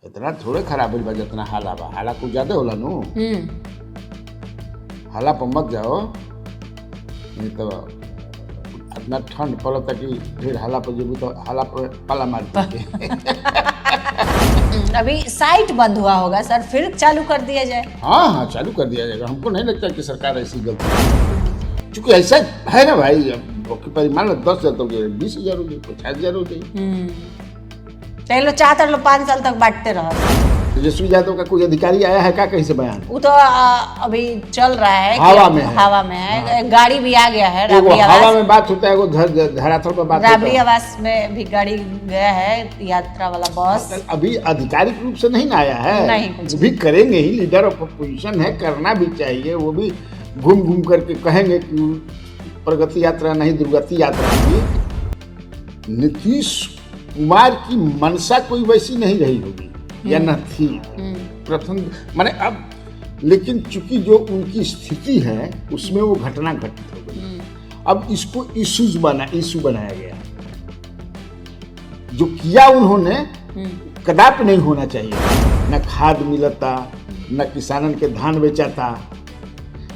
इतना थोड़े खराब होई बा जितना हाला बा। हाला कुछ ज्यादा होला नु। हाला पर मत जाओ, नहीं तो इतना ठंड पड़ता कि ढेर हाला पर जेबू तो हाला पर पाला मार देंगे। अभी साइट बंद हुआ होगा सर, फिर चालू कर दिया जाए। हाँ, चालू कर दिया जाएगा। हमको नहीं लगता कि सरकार ऐसी गलती, क्योंकि ऐसा है ना भाई, अब परिमाण 10,000 हो गए, 20,000 हो गए, 50,000 हो गए। लो चाहते लो 5 साल तक बांटते रहो। तेजस्वी यादव का कोई अधिकारी आया है क्या कहीं से बयान? वो तो अभी चल रहा है, हवा में है। हवा में है। हाँ। गाड़ी भी आ गया है, राबड़ी आवास। हवा में बात होता है, वो धरातल पर बात होता है। राबड़ी आवास में भी गाड़ी गया है, यात्रा वाला बस। अभी आधिकारिक रूप से नहीं आया है, नहीं भी करेंगे ही, लीडर ऑफ अपोजिशन है, करना भी चाहिए। वो भी घूम घूम करके कहेंगे कि प्रगति यात्रा नहीं दुर्गति यात्रा की। नीतीश कुमार की मनसा कोई वैसी नहीं रही होगी या न थी प्रथम, माने अब, लेकिन चूंकि जो उनकी स्थिति है उसमें वो घटना घटित हो गई। अब इसको इशू बनाया गया। जो किया उन्होंने कदापि नहीं होना चाहिए। न खाद मिलता, न किसानन के धान बेचाता,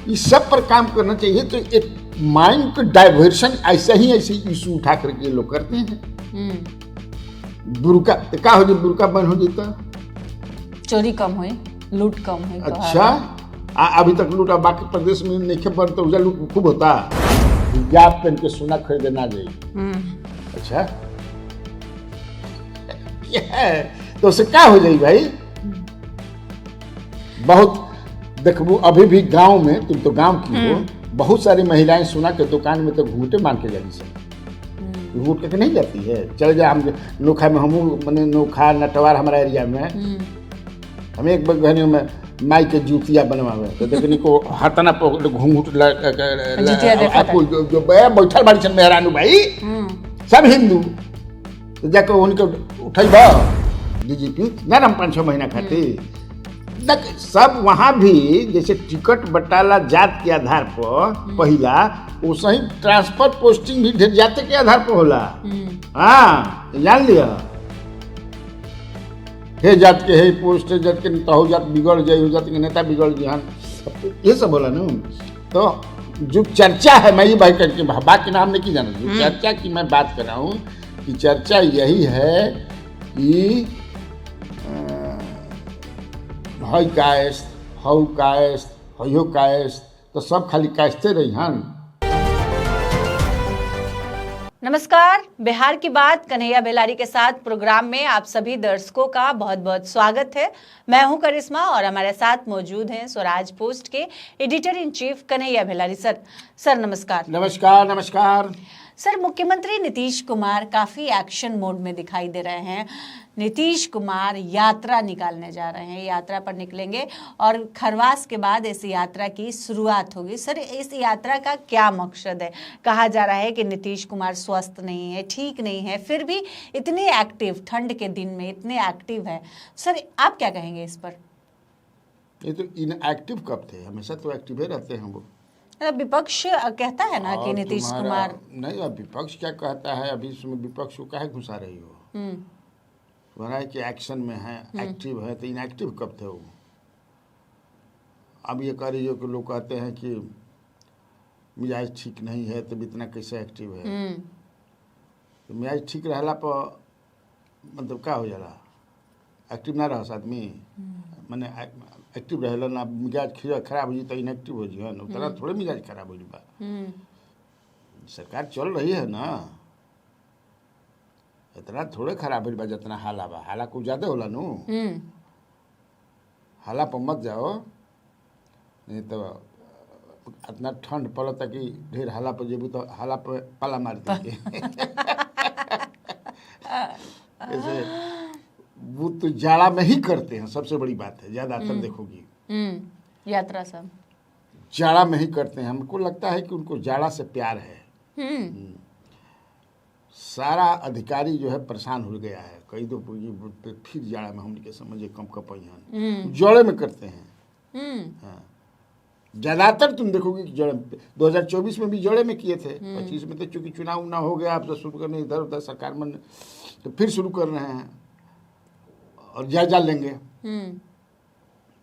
इस सब पर काम करना चाहिए। तो एक माइंड को डाइवर्शन ऐसे इशू उठा करके लोग करते हैं। बुरका क्या हो जाए, बुरका बंद हो जाता, चोरी कम हुई, लूट कम हुई। अच्छा, अभी तक लूट, बाकी प्रदेश में नहीं बन तो उजा लूट खूब होता। हिजाब पहन के सोना खरीदे ना गई। अच्छा, क्या है तो उससे क्या हो जाए भाई? बहुत देखो, अभी भी गांव में, तुम तो गांव की हो, बहुत सारी महिलाएं सोना के दुकान में तो घूंघटे मान के जाती से घूट करके नहीं जाती है। चल जाए हम नोखा में, हम मैंने नोखा नटवार हमारा एरिया में, हम एक बगनियों में माई के जूतिया बनवावे तो देखने को हाथना पर घूंघट जो बैठल बाड़ी सन मेहरानू भाई, सब हिंदू, तो जाकर उनके उठेबा डीजीपी ना हम 5-6 महीना खातिर सब वहाँ भी जैसे टिकट बटाला जात के आधार पर पहला, वैसे ही ट्रांसफर पोस्टिंग भी ढेर जाते के आधार पर होला। हाँ, जान लिया, हे जात के हे पोस्ट, हे जात के नेता हो जात बिगड़ जाए, हो जात के नेता बिगड़ जाए, ये सब बोला ना। तो जो चर्चा है, मैं ये भाई करके बात के नाम ने की जाना, जो चर्चा की मैं बात कर रहा हूँ कि चर्चा यही है कि हई कायस्त, हऊ कायस्त, हयो कायस्त, तो सब खाली कायस्ते रही हन। नमस्कार, बिहार की बात कन्हैया बेलारी के साथ प्रोग्राम में आप सभी दर्शकों का बहुत बहुत स्वागत है। मैं हूं करिश्मा और हमारे साथ मौजूद हैं स्वराज पोस्ट के editor in chief Kanhaiya Bellary sir. Sir नमस्कार। नमस्कार। नमस्कार सर, मुख्यमंत्री नीतीश कुमार काफी एक्शन मोड में दिखाई दे रहे हैं। नीतीश कुमार यात्रा निकालने जा रहे हैं, यात्रा पर निकलेंगे और खरवास के बाद इस यात्रा की शुरुआत होगी। सर, इस यात्रा का क्या मकसद है? कहा जा रहा है कि नीतीश कुमार स्वस्थ नहीं है, ठीक नहीं है, फिर भी इतने एक्टिव, ठंड के दिन में इतने एक्टिव है। सर, आप क्या कहेंगे इस पर? ये तो इनएक्टिव कब थे? हमेशा तो एक्टिव ही रहते हैं वो। विपक्ष कहता है ना कि नीतीश कुमार नहीं। अब विपक्ष क्या कहता है? अभी इसमें विपक्ष को काहे घुसा रही हो? तुम्हारा कि एक्शन में है, एक्टिव है, तो इनएक्टिव कब थे वो? अब ये कह रही हो कि लोग कहते हैं कि मिजाज ठीक नहीं है तो इतना कैसे एक्टिव है? तो मिजाज ठीक रहला पर मतलब क्या हो जाला? एक्टिव ना रह आदमी, मैंने एक्टिव रहेला ना, मिजाज खराब हो जी तो इनएक्टिव हो जी है ना, उतना थोड़े मिजाज खराब हो जी बा। सरकार चल रही है ना, इतना थोड़े खराब हो बा जितना हाला बा। हाला कुछ ज्यादा होला नु। हाला पर मत जाओ, नहीं तो इतना ठंड पड़ता कि ढेर हाला पर जेबू तो हाला पर पाला मार देंगे। ऐसे वो तो जाड़ा में ही करते हैं, सबसे बड़ी बात है। ज्यादातर देखोगी यात्रा सब जाड़ा में ही करते हैं। हमको लगता है कि उनको जाड़ा से प्यार है। सारा अधिकारी जो है परेशान हो गया है। कई तो फिर जाड़ा में हमने के समझे कम कपैन जोड़े में करते हैं। हाँ, ज्यादातर तुम देखोगे कि जोड़े 2024 में भी जोड़े में किए थे। 25 में तो चूंकि चुनाव ना हो गया, अब तो शुरू करने इधर उधर सरकार में, तो फिर शुरू कर रहे हैं। और जायजा लेंगे, हम्म,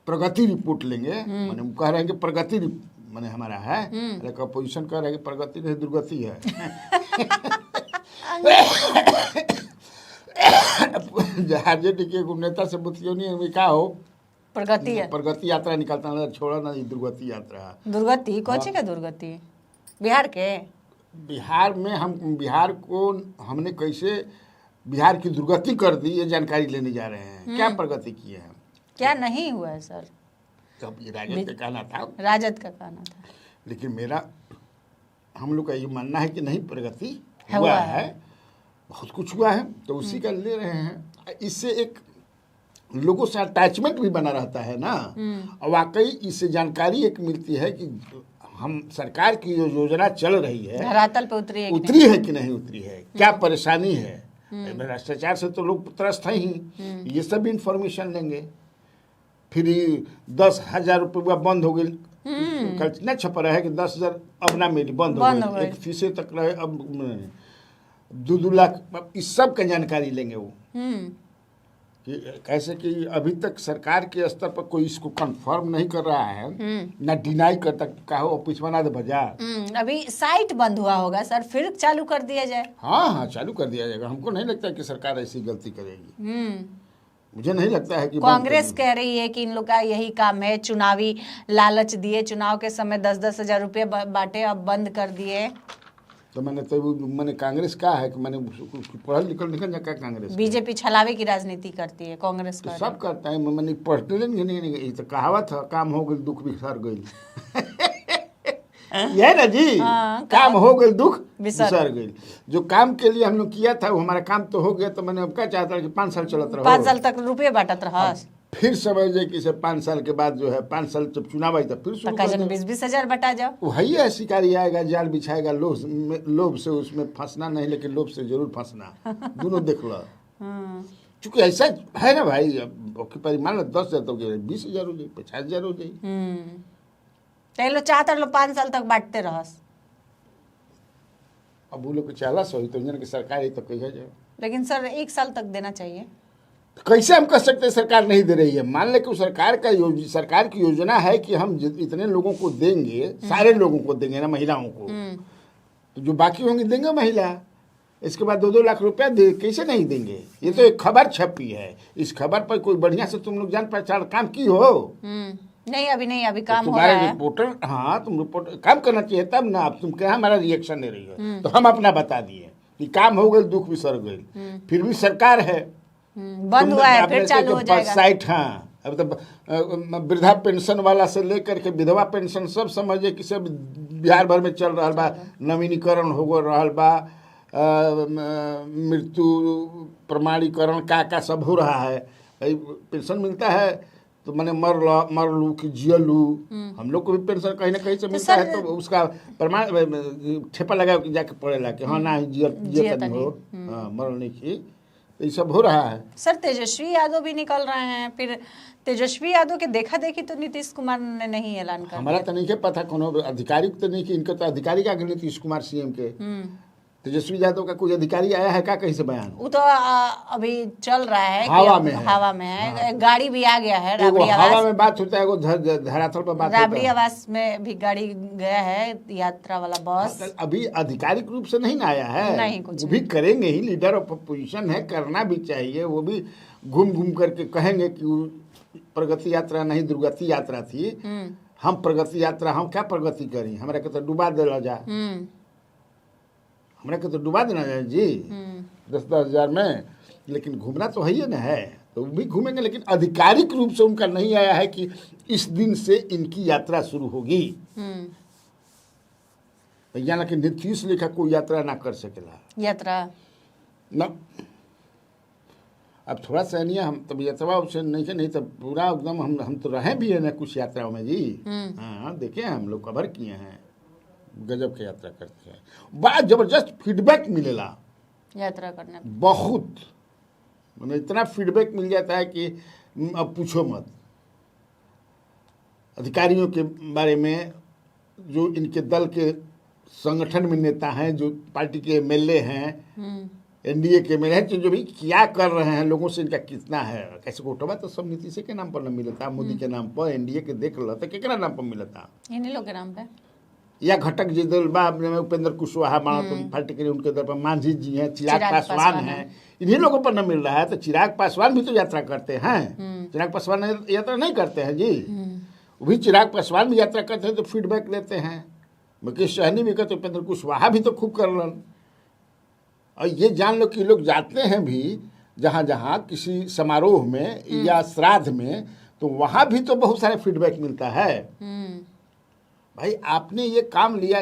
प्रगति रिपोर्ट लेंगे। माने हम कह रहे हैं कि प्रगति माने हमारा है, लेकिन अपोजिशन कह रहा है कि प्रगति नहीं दुर्गति है। आरजेडी के एगो नेता से बुतियोनी में का हो प्रगति है, प्रगति यात्रा निकलता है, छोड़ा ना, ये दुर्गति यात्रा। दुर्गति कौन का दुर्गति? बिहार के बिहार में हम बिहार को हमने कैसे बिहार की दुर्गति कर दी, ये जानकारी लेने जा रहे हैं। क्या प्रगति की है? क्या नहीं हुआ है सर? तब ये राजद का कहना था, राजद का कहना था, लेकिन मेरा हम लोग का ये मानना है कि नहीं, प्रगति हुआ हुआ है। है, बहुत कुछ हुआ है, तो उसी का ले रहे हैं। इससे एक लोगों से अटैचमेंट भी बना रहता है ना, और वाकई इससे जानकारी एक मिलती है कि हम सरकार की जो योजना चल रही है धरातल पे उतरी है कि उतरी है कि नहीं उतरी है, क्या परेशानी है। भ्रष्टाचार से तो लोग त्रस्त हैं ही, ये सब इंफॉर्मेशन लेंगे। फिर 10,000 रुपया बंद हो गई, कल इतना छप रहा है कि 10,000 अब ना मेरी बंद हो गई, एक फीसे तक रहे, अब 2-2 लाख, इस सब का जानकारी लेंगे वो। कि कैसे कि अभी तक सरकार के स्तर पर कोई इसको कंफर्म नहीं कर रहा है, ना डिनाई करता, कहो ऑफिस बना दे भजा। अभी साइट बंद हुआ होगा सर, फिर चालू कर दिया जाए। हाँ हाँ, चालू कर दिया जाएगा। हमको नहीं लगता कि सरकार ऐसी गलती करेगी, मुझे नहीं लगता है कि कांग्रेस कह रही है कि इन लोग का यही काम है, चुनावी लालच दिए, चुनाव के समय 10-10 हजार रुपये बांटे, अब बंद कर दिए। तो मैंने कांग्रेस कहा है कि मैंने पढ़ल निकल जा, क्या कांग्रेस बीजेपी छलावे की राजनीति करती है, कांग्रेस तो का सब करता है। मैंने पर्सनली नहीं, तो कहावत है, काम हो गई दुख बिसर गई। ये है ना जी, काम हो गई दुख बिसर गई। जो काम के लिए हम लोग किया था वो हमारा काम तो हो गया, तो मैंने अब क्या चाहता कि 5 साल चलत रहो, 5 साल तक रुपये बांटत रहा, फिर समझ जाए कि 5 साल के बाद जो है, 5 साल जब चुनाव आई तो फिर शुरू कर दो। 20-20 हजार बटा जाओ। वही है, शिकारी आएगा, जाल बिछाएगा, लोभ से उसमें फंसना नहीं, लेकिन लोभ से जरूर फंसना, दोनों देख लो। चूंकि ऐसा है ना भाई, अब परिमाण 10,000 तो 20,000 हो जाए, 50,000 हो जाए। तो चाहता लो 5 साल तक बांटते रहस। अब वो लोग चाला सही तो की सरकार ही तो कही जाए, लेकिन सर 1 साल तक देना चाहिए। कैसे हम कह सकते हैं सरकार नहीं दे रही है? मान ले कि सरकार की योजना है कि हम इतने लोगों को देंगे, सारे लोगों को देंगे ना, महिलाओं को, तो जो बाकी होंगे देंगे महिला। इसके बाद 2-2 लाख रुपया दे, कैसे नहीं देंगे? ये तो एक खबर छपी है, इस खबर पर कोई बढ़िया से तुम लोग जान पहचान काम की हो। नहीं, अभी नहीं, अभी काम तो हो रहा है। रिपोर्टर, हाँ तुम रिपोर्टर काम करना चाहिए तब ना। अब तुम क्या हमारा रिएक्शन दे रही हो, तो हम अपना बता दिए कि काम हो गई, दुख भी सर गई। फिर भी सरकार है, बंद हुआ है, फिर चालू हो जाएगा। साइट, हाँ अब तो वृद्धा पेंशन वाला से लेकर के विधवा पेंशन सब समझे कि सब बिहार भर में चल रहा बा, नवीनीकरण हो रहा बा, मृत्यु प्रमाणीकरण का सब हो रहा है। पेंशन मिलता है तो मैंने मर लू कि जिय लू, हम लोग को भी पेंशन कहीं ना कहीं से मिलता है, तो उसका प्रमाण ठेपा लगा के जाके पड़ेला कि हाँ ना जियत नहीं हो, हाँ मरने की, तो ये सब हो रहा है। सर तेजस्वी यादव भी निकल रहे हैं, फिर तेजस्वी यादव के देखा देखी तो नीतीश कुमार ने नहीं ऐलान कर हमारा तो नहीं के पता, कोनो आधिकारिक तो नहीं कि इनका तो अधिकारी आगे नीतीश कुमार सीएम के, तेजस्वी यादव का कोई अधिकारी आया है क्या कहीं से बयान? वो तो अभी चल रहा है, हवा में है। गाड़ी भी आ गया है, राबड़ी आवास हवा में बात होता है, वो धरातल पर बात होता है। राबड़ी आवास में भी गाड़ी गया है, यात्रा वाला बस। अभी आधिकारिक रूप से नहीं ना आया है, नहीं कुछ वो भी करेंगे ही, लीडर ऑफ अपोजिशन है, करना भी चाहिए। वो भी घूम घूम करके कहेंगे कि प्रगति यात्रा नहीं दुर्गति यात्रा थी, हम प्रगति यात्रा, हम क्या प्रगति करी, हमारा के तो डुबा देला जा, हमरा के तो डुबा देना है जी 10-10 हजार में। लेकिन घूमना तो है ही ना है, तो वो भी घूमेंगे, लेकिन आधिकारिक रूप से उनका नहीं आया है कि इस दिन से इनकी यात्रा शुरू होगी। यानी कि नीतीश लेखा कोई यात्रा ना कर सकेला यात्रा ना। अब थोड़ा सा नहीं हम तब यात्रा से नहीं तो पूरा एकदम हम तो रहे भी है ना कुछ यात्राओं में जी। हाँ देखे हैं, हम लोग कवर किए हैं, गजब की यात्रा करते हैं, बड़ा जबरदस्त फीडबैक मिलेला यात्रा करने, बहुत मतलब इतना फीडबैक मिल जाता है कि अब पूछो मत। अधिकारियों के बारे में, जो इनके दल के संगठन में नेता हैं, जो पार्टी के एमएलए हैं, एनडीए के में है तो जो भी क्या कर रहे हैं लोगों से इनका कितना है। कैसे वोटवा तो सब नीतीश के नाम पर न मिलता, मोदी के नाम पर, एनडीए के देख लो तो केकरा नाम पर मिलता, इन्हीं लोग के नाम पे। या घटक जी दल बा उपेंद्र कुशवाहा माना तो पार्टी के उनके दल पर मांझी जी हैं, चिराग पासवान हैं, इन्हीं लोगों पर न मिल रहा है। तो चिराग पासवान भी तो यात्रा करते हैं, चिराग पासवान यात्रा नहीं करते हैं जी, वो भी चिराग पासवान भी यात्रा करते हैं तो फीडबैक लेते हैं। मुकेश सहनी भी कहते, उपेंद्र कुशवाहा भी तो खूब कर रहे। और ये जान लो कि लोग जाते हैं भी जहाँ जहाँ किसी समारोह में या श्राद्ध में, तो वहाँ भी तो बहुत सारे फीडबैक मिलता है। भाई आपने ये काम लिया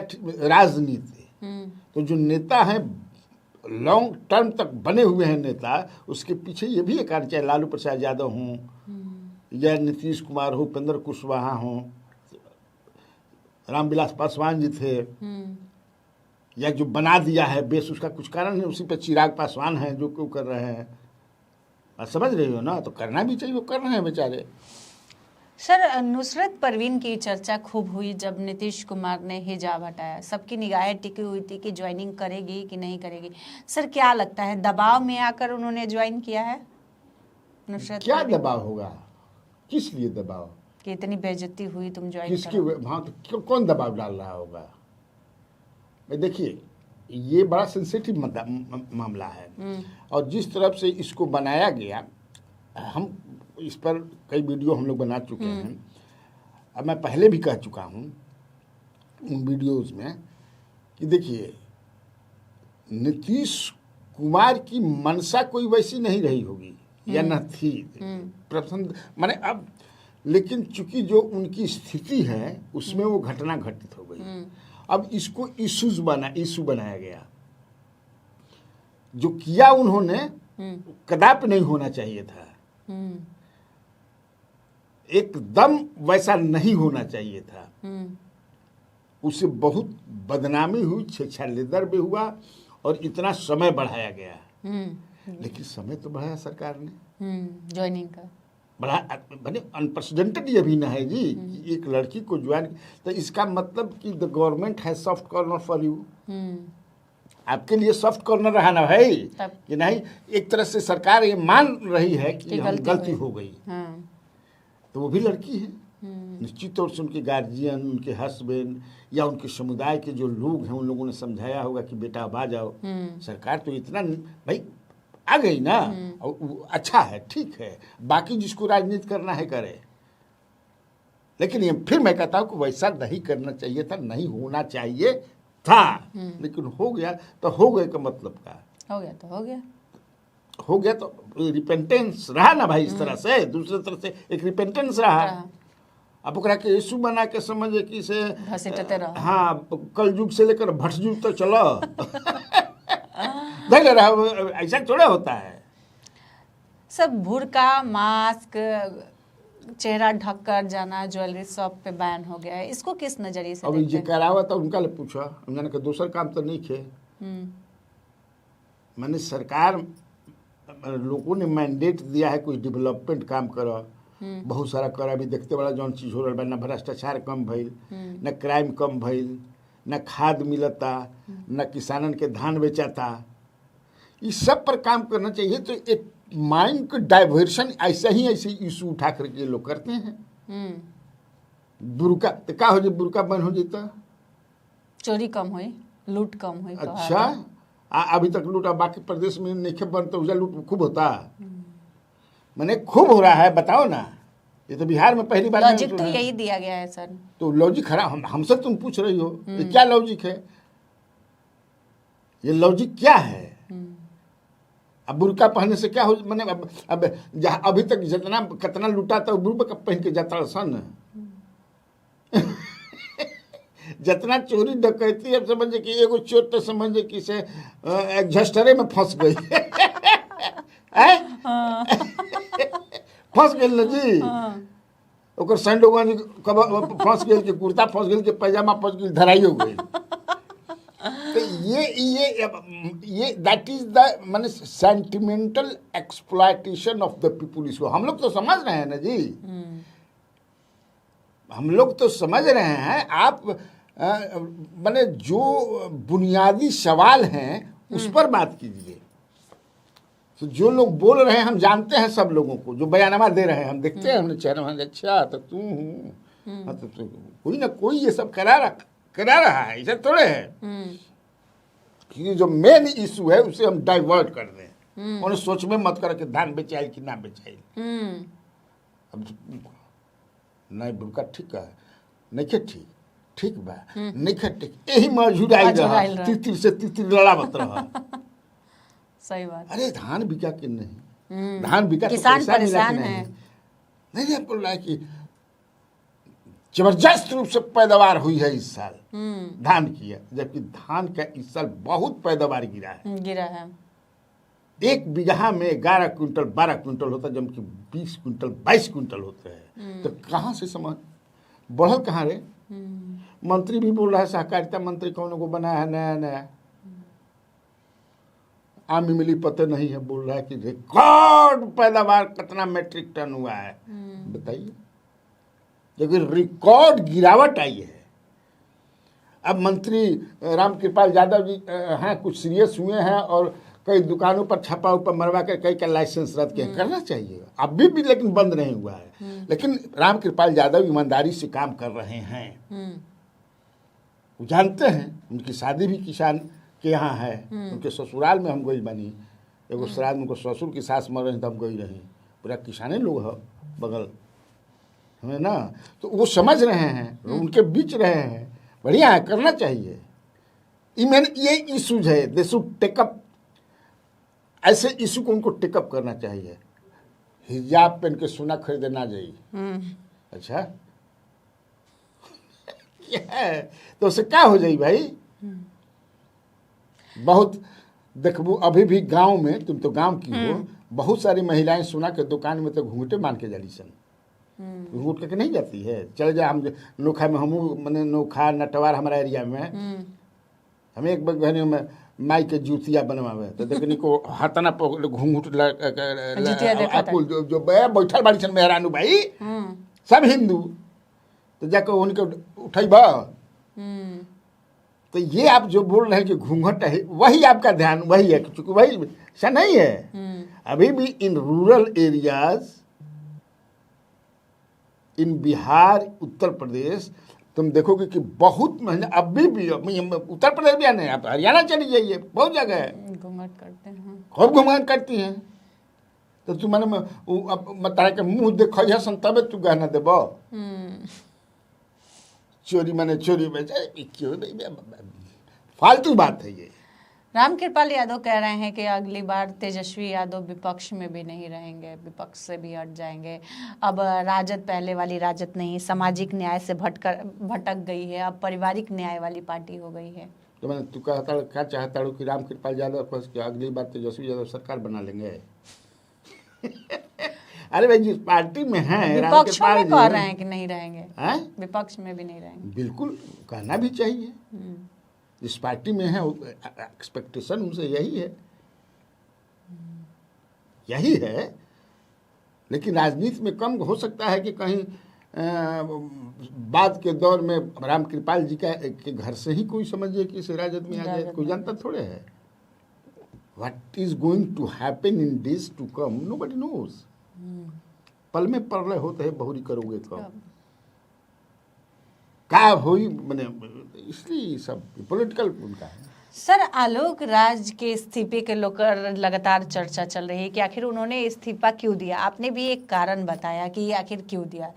राजनीति, तो जो नेता हैं लॉन्ग टर्म तक बने हुए हैं नेता, उसके पीछे ये भी एक कारण, चाहे लालू प्रसाद यादव हों या नीतीश कुमार हो, उपेंद्र कुशवाहा हों, रामविलास पासवान जी थे, या जो बना दिया है बेस उसका कुछ कारण है, उसी पे चिराग पासवान है जो क्यों कर रहे हैं। आप समझ रही हो ना, तो करना भी चाहिए, वो कर रहे हैं बेचारे। सर, नुसरत परवीन की चर्चा खूब हुई जब नीतीश कुमार ने हिजाब हटाया, सबकी निगाहें टिकी हुई थी कि ज्वाइनिंग करेगी कि नहीं करेगी। सर क्या लगता है, दबाव में आकर उन्होंने ज्वाइन किया है नुसरत? क्या दबाव होगा, किस लिए दबाव, कि इतनी बेइज्जती हुई तुम ज्वाइन किसकी, हाँ तो कौन दबाव डाल रहा होगा। देखिए ये बड़ा सेंसिटिव मामला है, और जिस तरफ से इसको बनाया गया, हम इस पर कई वीडियो हम लोग बना चुके हैं। अब मैं पहले भी कह चुका हूँ उन वीडियोज़ में कि देखिए नीतीश कुमार की मनसा कोई वैसी नहीं रही होगी या न थी प्रथम माने अब, लेकिन चूंकि जो उनकी स्थिति है उसमें वो घटना घटित हो गई। अब इसको इशू बनाया गया। जो किया उन्होंने कदापि नहीं होना चाहिए था, एकदम वैसा नहीं होना चाहिए था। उससे बहुत बदनामी हुई, छेछालेदर भी हुआ, और इतना समय बढ़ाया गया। लेकिन समय तो बढ़ाया सरकार ने ज्वाइनिंग का, बड़ा अनप्रेसिडेंटेड ये भी ना है जी, एक लड़की को ज्वाइन, तो इसका मतलब कि द गवर्नमेंट है सॉफ्ट कॉर्नर फॉर यू। आपके लिए सॉफ्ट कॉर्नर रहा ना भाई, कि नहीं, एक तरह से सरकार ये मान रही है कि गलती हो गई। तो वो भी लड़की है, निश्चित तौर से उनके गार्जियन, उनके हस्बैंड या उनके समुदाय के जो लोग हैं उन लोगों ने समझाया होगा कि बेटा अब आ जाओ। सरकार तो इतना भाई आ गई ना, और अच्छा है, ठीक है, बाकी जिसको राजनीति करना है करे। लेकिन ये फिर मैं कहता हूँ कि वैसा नहीं करना चाहिए था, नहीं होना चाहिए था, लेकिन हो गया तो हो गए का मतलब का हो गया तो हो गया, हो गया तो रिपेंटेंस रहा ना भाई। इस तरह से दूसरे तरह से एक रिपेंटेंस रहा। अब ओकरा के यीशु बना के समझे कि से हाँ कल युग से लेकर भट युग तक चलो देख रहा, ऐसा थोड़ा होता है। सब बुर्का, मास्क, चेहरा ढक कर जाना ज्वेलरी शॉप पे बैन हो गया है, इसको किस नजरिए से? अब जे करावा था उनका ले पूछा, उन्होंने कहा दूसर काम तो नहीं खे। मैंने सरकार लोगों ने मैंडेट दिया है कोई डेवलपमेंट काम करो, बहुत सारा कर। अभी देखते बड़ा जौन चीज हो रहा है, न भ्रष्टाचार कम भइल, न क्राइम कम भइल, न खाद मिलता, न किसानन के धान बेचाता। इस सब पर काम करना चाहिए। तो एक माइंड को डाइवर्शन ऐसे इशू उठा करके लोग करते हैं। बुरका तो का हो जाए, बुरका बंद हो जाता, चोरी कम हुई, लूट कम हुई। अच्छा अभी तक लूट, बाकी प्रदेश में नहीं बंद, तो उजा लूट खूब होता, मैंने खूब हो रहा है, बताओ ना। ये तो बिहार में पहली बार लॉजिक तो यही दिया गया है सर। तो लॉजिक खराब, हमसे तुम पूछ रही हो ये क्या लॉजिक है, ये लॉजिक क्या है? अब बुर्का पहनने से क्या हो, मैंने अब अभी तक जितना कितना लूटा था बुर्का पहन के जाता सन जितना चोरी डकैती, अब समझे कि एगो चोर तो समझे कि से झस्टरे में फंस गई फंस गई ना जी। ओकर सैंडो फंस गई कि कुर्ता फंस गई कि पैजामा फंस गई, धराई हो गई। तो ये दैट इज द माने sentimental exploitation of the people. इसको हम लोग तो समझ रहे हैं ना जी, हम लोग तो समझ रहे हैं। आप माने जो बुनियादी सवाल हैं उस पर बात कीजिए। तो जो लोग बोल रहे हैं हम जानते हैं, सब लोगों को जो बयाननामा दे रहे हैं हम देखते हैं, हमने चेहरा में, अच्छा तो तू हूँ, हाँ, तो कोई ना कोई ये सब करा रहा है, ऐसा थोड़े है कि जो मेन इशू है उसे हम डाइवर्ट कर दें, उन्हें सोच में मत कर कि धान बेचाइल कि ना बेचाइल। अब नहीं बुड़का ठीक है, नहीं खे ठीक बा, नहीं खे ठीक, यही मजूर आई रहा, तितिर से तितिर लड़ावत रहा। सही बात। अरे धान बिका कि नहीं, धान बिका तो किसान पैसा मिला कि परेशान है। नहीं बोल रहा है कि जबरदस्त रूप से पैदावार हुई है इस साल धान की है, जबकि धान का इस साल बहुत पैदावार गिरा है। 1 बीघा में 11 क्विंटल 12 क्विंटल होता, जबकि 20 क्विंटल 22 क्विंटल होते हैं। तो कहाँ से समझ बढ़ल कहाँ रे? मंत्री भी बोल रहा है, सहकारिता मंत्री कौन को बना है नया, आम मिली पता नहीं है, बोल रहा है कि रिकॉर्ड पैदावार कितना मेट्रिक टन हुआ है। बताइए, लेकिन रिकॉर्ड गिरावट आई है। अब मंत्री रामकृपाल यादव जी हैं, कुछ सीरियस हुए हैं और कई दुकानों पर छापा ऊपर मरवा कर कई का लाइसेंस रद्द किया। करना चाहिए अभी भी, लेकिन बंद नहीं हुआ है। लेकिन रामकृपाल यादव ईमानदारी से काम कर रहे हैं, वो जानते हैं। उनकी शादी भी किसान के यहाँ है, उनके ससुराल में हम गई बनी, एगो श्राद्ध उनको ससुर की सास मर रही तो हम गई रही, पूरा किसाने लोग है बगल है ना, तो वो समझ रहे हैं, उनके बीच रहे हैं, बढ़िया है, करना चाहिए। ये इशूज है, दे शुड टेकअप, ऐसे इशू को उनको टेकअप करना चाहिए। हिजाब पहन के सोना खरीदे ना जाइए। अच्छा क्या है, तो उससे क्या हो जाए भाई? बहुत देखबू अभी भी गांव में, तुम तो गांव की हो, बहुत सारी महिलाएं सोना के दुकान में तो घूंघटे मान के जाली सन, घूंघट करके नहीं जाती है। चल जा, हम नोखा में, हम मैंने नोखा नटवार हमारा एरिया में, हमें एक बहन में माई के जूतिया बनवावे, तो देखने को हतना घूंघट जो बैठल बाड़ी सन मेहरानू भाई, सब हिंदू, तो जाकर उनके उठैबा। तो ये आप जो बोल रहे हैं कि घूंघट है, वही आपका ध्यान वही है, क्योंकि वही ऐसा नहीं है। अभी भी इन रूरल एरियाज, इन बिहार, उत्तर प्रदेश, तुम देखोगे कि बहुत महिला अभी भी, उत्तर प्रदेश भी नहीं, आप हरियाणा चली जाइए, बहुत जगह है घूंघट करते हैं, खूब घूंघट करती हैं। तो तू मैंने तारा के मुँह देख सन तबे तू गहना देब। चोरी मैंने चोरी में फालतू बात है ये। रामकृपाल यादव कह रहे हैं कि अगली बार तेजस्वी यादव विपक्ष में भी नहीं रहेंगे, विपक्ष से भी हट जाएंगे। अब राजद पहले वाली राजद नहीं, सामाजिक न्याय से भटक गई है, अब पारिवारिक न्याय वाली पार्टी हो गई है। तो मैंने तू कहता क्या चाहता हूँ कि रामकृपाल यादव को अगली बार तेजस्वी यादव सरकार बना लेंगे? अरे भाई, जिस पार्टी में है, विपक्षों में कह रहे हैं कि नहीं रहेंगे, विपक्ष में भी नहीं रहेंगे। बिल्कुल कहना भी चाहिए, जिस पार्टी में है एक्सपेक्टेशन उनसे यही है। लेकिन राजनीति में कम हो सकता है कि कहीं बाद के दौर में रामकृपाल जी के घर से ही कोई समझिए कि इसे राजद में आ जाए, कोई जानता थोड़े है। What is going to happen in this to come, nobody knows. पल में प्रलय होते हैं, बहुरी करोगे कब, क्या होई, मैंने इसलिए सब पॉलिटिकल उनका है। सर, आलोक राज के इस्तीफे के लेकर लगातार चर्चा चल रही है कि आखिर उन्होंने इस्तीफा क्यों दिया। आपने भी एक कारण बताया कि ये आखिर क्यों दिया,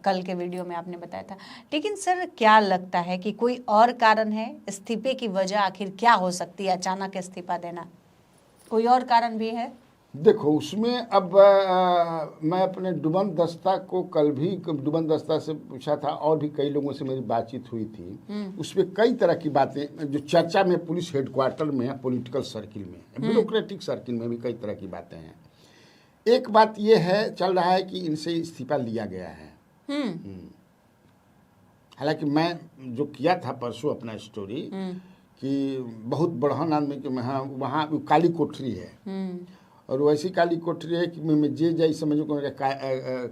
कल के वीडियो में आपने बताया था। लेकिन सर, क्या लगता है कि कोई और कारण है इस्तीफे की वजह? आखिर क्या हो सकती है अचानक इस्तीफा देना? कोई और कारण भी है? देखो, उसमें अब मैं अपने डुबन दस्ता को कल भी डुबन दस्ता से पूछा था, और भी कई लोगों से मेरी बातचीत हुई थी। उसमें कई तरह की बातें जो चर्चा में पुलिस हेडक्वार्टर में, पॉलिटिकल सर्किल में, ब्यूरोक्रेटिक सर्किल में भी कई तरह की बातें हैं। एक बात यह है, चल रहा है कि इनसे इस्तीफा लिया गया है। हालांकि मैं जो किया था परसों अपना स्टोरी कि बहुत बढ़न आदमी के वहाँ काली कोठरी है, और वैसी काली कोठरी है कि में जे जाई समझो को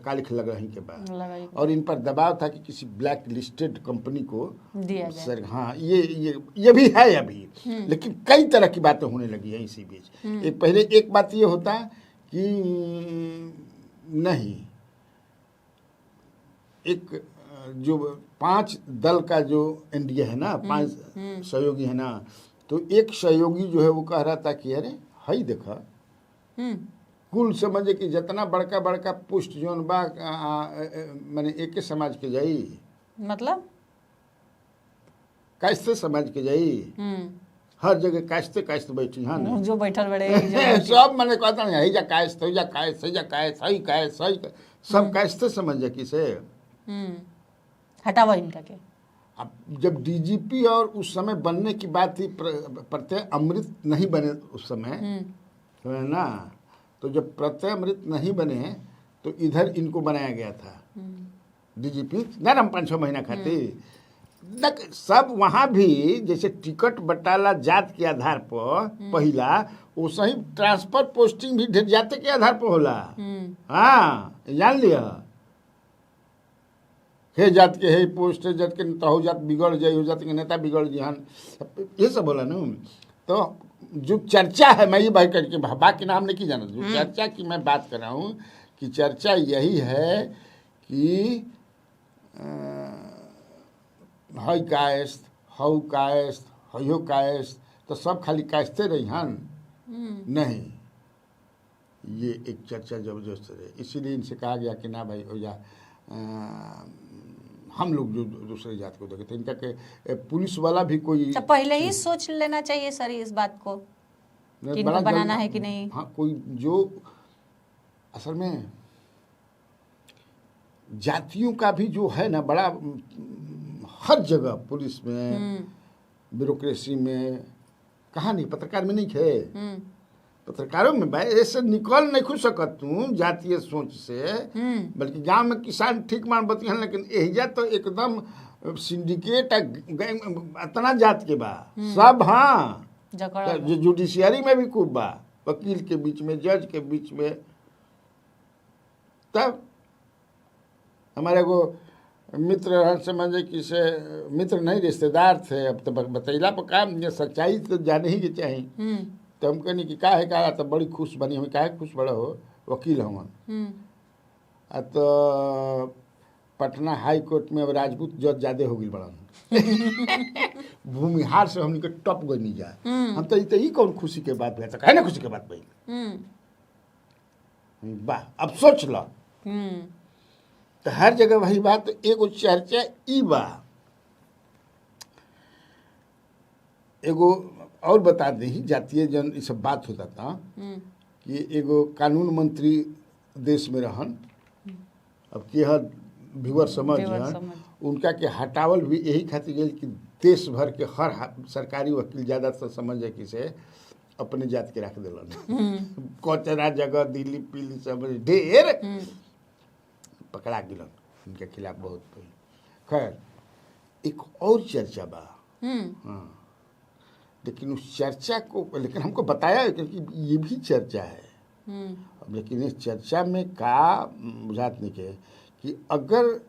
कालिख लग रही के बाद, लगाई और इन पर दबाव था कि किसी ब्लैक लिस्टेड कंपनी को दिया जाए। सर हाँ ये भी है अभी, लेकिन कई तरह की बातें होने लगी है इसी बीच। एक पहले एक बात ये होता कि नहीं, एक जो 5 दल का जो एनडीए है ना, 5 सहयोगी है ना, तो एक सहयोगी जो है वो कह रहा था कि अरे हई देखा कुल समझे कि जितना बड़का बड़का पोस्ट जोन बा माने एके समाज के जाई, मतलब कास्ते समाज के जाई, हर जगह कास्ते कास्ते बैठी हाँ ना, जो बैठल बड़े सब मैंने कहता नहीं है जा कास्त हो जा कास्त है जा कास्त सही कास्त सही सब कास्ते समझ जा किसे हटावा इनका के। अब जब डीजीपी और उस समय बनने की बात थी, प्रत्यय अमृत नहीं बने उस समय है ना, तो जब प्रत्यय अमृत नहीं बने तो इधर इनको बनाया गया था डीजीपी नरम 5-6 महीना खातिर। सब वहाँ भी जैसे टिकट बटाला जात के आधार पर पहला, वैसे ही ट्रांसफर पोस्टिंग भी ढेर जाते के आधार पर होला। हाँ जान लिया, हे जात के हे पोस्ट है, जात के नेता हो जात बिगड़ जाए, हो जात के नेता बिगड़ जाए, ये सब बोला ना। तो जो चर्चा है, मैं ये बात करके बाकी नाम नहीं की जाना, जो चर्चा की मैं बात कर रहा हूँ कि चर्चा यही है कि हई कायस्त हऊ कायस्त हयो कायस्त, तो सब खाली कायस्ते रही हन नहीं, ये एक चर्चा जबरदस्त है। इसीलिए इनसे कहा गया कि ना भाई हो जा हम लोग जो दूसरे जात को देखे थे, इनका के पुलिस वाला भी कोई पहले ही सोच लेना चाहिए सर इस बात को कि इनको बनाना है कि नहीं। हाँ, कोई जो असल में जातियों का भी जो है ना बड़ा हर जगह पुलिस में ब्यूरोक्रेसी में, कहाँ नहीं पत्रकार में नहीं खे, पत्रकारों में भाई ऐसे निकल नहीं खुश सकत तू जातीय सोच से, बल्कि गांव में किसान ठीक मान बती हैं, लेकिन एहिजा तो एकदम सिंडिकेट इतना जात के बा सब। हाँ जो जुडिशियरी में भी खूब बा, वकील के बीच में, जज के बीच में। तब हमारे को मित्र समझे कि से मित्र नहीं रिश्तेदार थे, अब तो बतैला पर काम, ये सच्चाई तो जाने ही के चाहिए। तो हम कहनी कि का है कहा, तो बड़ी खुश बनी हमें, काहे खुश बड़ा हो, वकील हमन। तो पटना हाई कोर्ट में अब राजपूत जज ज्यादा हो गई बड़ा भूमिहार से हमने के टप गई नहीं जाए। हम तो ही कौन खुशी के बात है, कहे ना खुशी के बात भाई वाह। अब सोच लो तो हर जगह वही बात। तो एगो चर्चा ई बा, एगो और बता दी जातीय जन ये सब बात होता था कि एगो कानून मंत्री देश में रहन, अब के हर व्यूअर समझ उनका के हटावल भी यही खातिर गई कि देश भर के हर सरकारी वकील ज्यादातर समझ है कि से अपने जात के रख दिलन कचरा जगह दिल्ली पीली सब ढेर पकड़ा गिलन उनके खिलाफ बहुत पहले। खैर एक और चर्चा बा, हाँ, लेकिन उस चर्चा को लेकिन हमको बताया क्योंकि ये भी चर्चा है। अब लेकिन इस चर्चा में का बुझात नहीं के कि अगर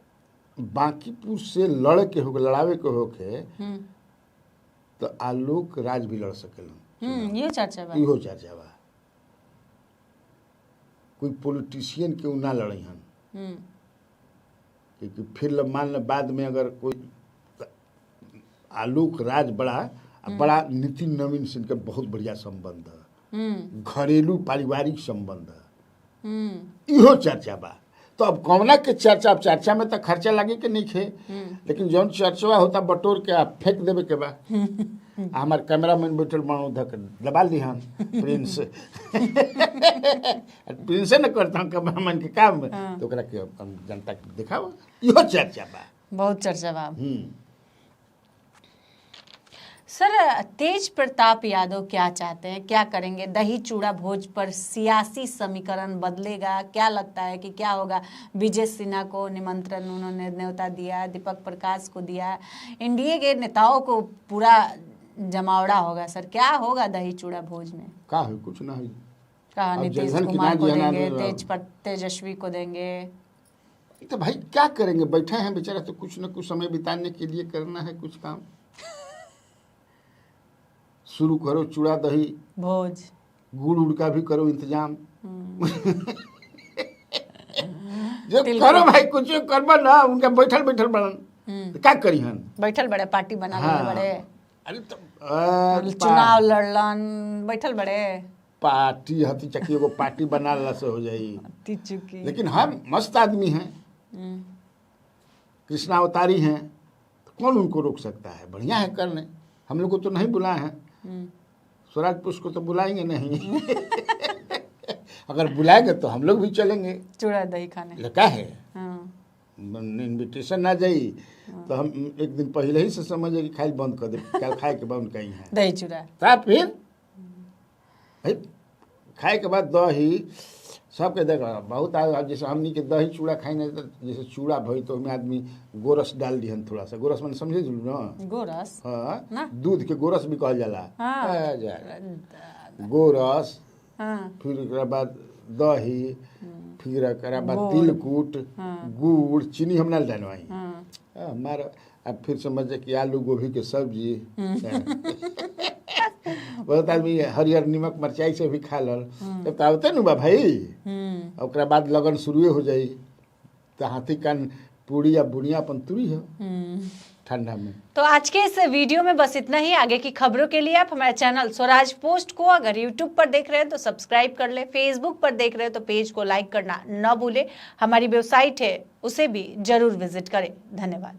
बांकीपुर से लड़ के हो लड़ावे के होके तो आलोक राज भी लड़ सकेलन। ये चर्चा बा, इहो चर्चा बा। कोई पॉलिटिशियन के ना लड़ी हन, क्योंकि फिर मान लो बाद में अगर कोई आलोक राज बड़ा नितिन नवीन से इनका बहुत बढ़िया संबंध है, घरेलू पारिवारिक संबंध है, इहो चर्चा बा। तो अब कौना के चर्चा, अब चर्चा में तो खर्चा लगे के नहीं खे, लेकिन जौन चर्चा होता बटोर के आप फेंक देवे के बा। हमारे कैमरामैन बैठल मानो धक दबा दी हम प्रिंस प्रिंस न करता हूँ कैमरामैन के काम में, तो ओकरा के जनता के दिखाओ, इहो चर्चा बा, बहुत चर्चा बा। सर तेज प्रताप यादव क्या चाहते हैं, क्या करेंगे? दही चूड़ा भोज पर सियासी समीकरण बदलेगा? क्या लगता है कि क्या होगा? विजय सिन्हा को निमंत्रण उन्होंने न्योता दिया, दीपक प्रकाश को दिया, एनडीए के नेताओं को पूरा जमावड़ा होगा। सर क्या होगा दही चूड़ा भोज में? का है कुछ ना है, कहा अब नीतीश जनधन की कुमार ना को जियाना देंगे, दे- तेजस्वी को देंगे। तो भाई क्या करेंगे, बैठे हैं बेचारा, तो कुछ न कुछ समय बिताने के लिए करना है कुछ काम। शुरू करो चूड़ा दही भोज। गुड़ उड़ का भी करो इंतजाम। जो तिल करो को- भाई, कुछ करबो ना, उनका बैठल बैठल बनन तो क्या करी हन। बैठल बड़े पार्टी बना हाँ। बड़े, अरे तो चुनाव लड़लन बैठल बड़े, पार्टी हती चक्की एगो पार्टी बना ला से हो जाई। चुकी। लेकिन हम मस्त आदमी हैं, कृष्णावतारी हैं, तो कौन उनको रोक सकता है। बढ़िया है करने, हम लोग को तो नहीं बुलाए हैं, स्वराज पुष्प को तो बुलाएंगे नहीं। अगर बुलाएंगे तो हम लोग भी चलेंगे चूड़ा दही खाने। लगा है। हाँ। इनविटेशन ना जाई तो हम एक दिन पहले ही से समझे कि खाई बंद कर दे, क्या खाए के बाद कहीं है दही चूड़ा। तब फिर भाई खाए के बाद दही सबके देखा बहुत जैसे हमनी के दही चूड़ा खाई नहीं तो जैसे चूड़ा भई तो उसमें आदमी गोरस डाल दिहन, थोड़ा सा गोरस मैंने समझे ना। गोरस हाँ ना? दूध के गोरस भी कहल जाला। हाँ। आ जा। गोरस, हाँ। फिर एकरा बाद दही, फिर एकरा बाद गुड़। तिलकुट, हाँ। गुड़, चीनी हम ना डलवाई। हाँ। हमारा अब फिर समझे कि आलू गोभी के सब्जी। बहुत आदमी हरियर नमक मिरचाई से भी खा लल, तब तो आवते नु बा भाई। ओकरा बाद लगन शुरू हो जाई तो हाथी कान पूरी या बुनिया अपन तुरी हो ठंडा में। तो आज के इस वीडियो में बस इतना ही। आगे की खबरों के लिए आप हमारे चैनल स्वराज पोस्ट को अगर यूट्यूब पर देख रहे हैं तो सब्सक्राइब कर ले, फेसबुक पर देख रहे हैं तो पेज को लाइक करना न भूले, हमारी वेबसाइट है उसे भी जरूर विजिट करें। धन्यवाद।